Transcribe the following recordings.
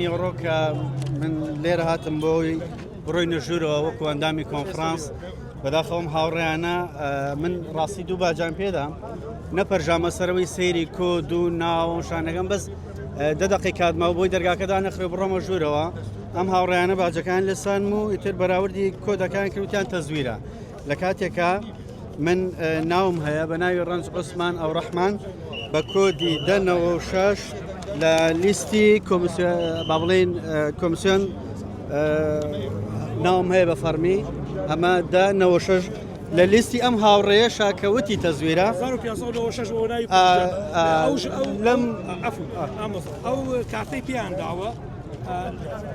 نیوڕۆ کە من لێرە هاتم بۆی بڕۆی نەژوورەوە وەکو ئەندامی کۆنفرانس بەداخەوم هاوڕێیانە من ڕاستی دوو باجان پێدام نەپەرژامە سەرەوەی سەیری کۆد و ناو شانەکەم بەس دەدەقی کاتمەوە بۆی دەرگاکەدا نەخرێ بڕۆمە ژوورەوە ئەم هاوڕێیانە باجەکان لەسان و ئیتر بەراوردی کۆدەکان کردوتیان تەزویرە لە کاتێکە من ناوم هەیە بە ناوی ڕەنج عوسمان ئەو ڕەحمان بە کۆدی 1096 لە لیستی با بڵێن کۆمیسیۆن ناوم هەیە بە فەرمی ئەمە 1096 لە لیستی ئەم هاوڕێیە شاکەوتی تەزویرە لەم ئەو کارتەی پێیان داوە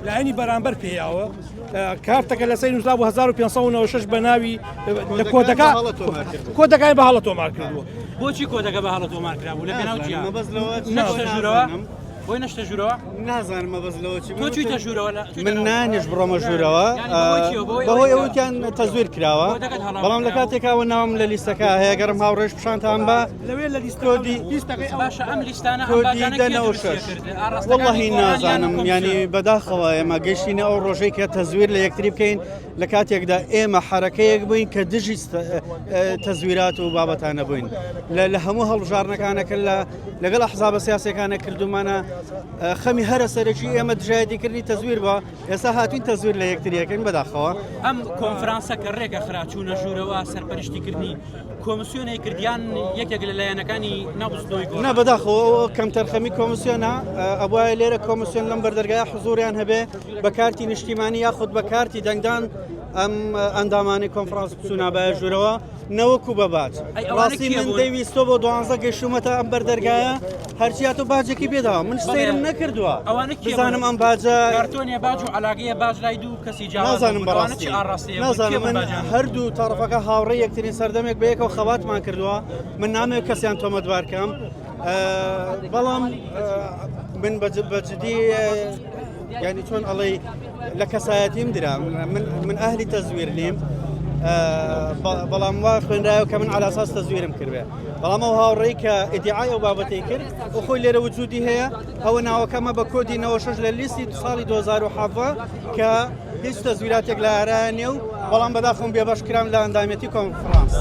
لایەنی بەرامبەر پێیاوە کارتەکە لە سەی نووسرا بۆ 1596 بە ناوی لە کۆدەکانی بە هەڵە تۆمار کردووە. بۆچی کۆدەکە بە هەڵە تۆمار کرابوو لە پێناوچیان نەچتە ژوورەوە بۆی نەشتە ژوورەوە نازانم مەبەست لەوە تۆ چوویتە ژوورەوە من نانیش بڕۆمە ژوورەوە بەهۆی ئەوتیان تەزویر کراوە بەڵام لە کاتێکاوە ناوم لە لیستەکە هەیە گەرم هاوڕێژ پیشانتان بە لەوێ لە لیستۆدی باشە ئەم لیستانە وەڵڵاهی نازانم ینی بەداخەوە ئێمە گەشتینە ئەو ڕۆژەی کە تەزویر لە یەکتری بکەین لە کاتێکدا ئێمە حرەکەیەک بووین کە دژی تەزویرات و بابەتانە بووین لە هەموو هەڵبژارنەکانەکە لەگەڵ ئەحزابە سیاسیەکانە کردومانە خەمی هەرە سەرەکی ئێمە دژایەتیکردنی تەزویر بە ئێستا هاتوین تەزویر لە یەکتریەکەین بەداخەوە ئەم کۆنفرانسە کە ڕێگە خراچوونە ژوورەوە سەرپەرشتیکردنی کۆمسیۆنی کردیان یەکێک لە لایەنەکانی ناوستۆی نە بەداخەوە کەم تەرخەمی کۆمسیۆنە ئەوایە لێرە کۆمسیۆن لەم بەردەرگای حوزوریان هەبێ بە کارتی نیشتیمانی یاخود بە کارتی دەنگدان ئەم ئەندامانی کۆنفرانس بچوونابایە ژوورەوە نەوەکو بەبات ڕاستی من دەیویستۆ بۆ 12 گەشتومەتە ئەم بەردەرگایە هەرچیات و باجێکی بێداوە من سەیرم نەکردووە بزانم ئەم باجە کارتۆنیە باج و علاگەیە باج لای دوو کەسی نازانم بەڕاستی نازانم من هەردوو تەڕەفەکە هاوڕێ یەکترین سەردەمێک بە یەکەوە خەواتمان کردووە من نامەوێت کەسیان تۆمەتبار بکەم بەڵام من بەجددی يعني چۆن ئەڵێ لە کەسایەتیم درا من ئەهلی تەزویر نیم بەڵام وا خوێنرایەوە کە من على ئاساس تەزویرم کردوێ بەڵام ئەو هاوڕێی کە ئیدعای ئەو بابەتەی کرد و خۆی لێرە وجودی هەیە ئەوە ناوەکەمە بە کۆدی 96 لە لیستی ساڵی 2007 کە هیچ تەزویراتێک لە ئارایە نێ و بەڵام بەداخەوم بێبەش کرام لە ئەندامەتی کۆنفرانس.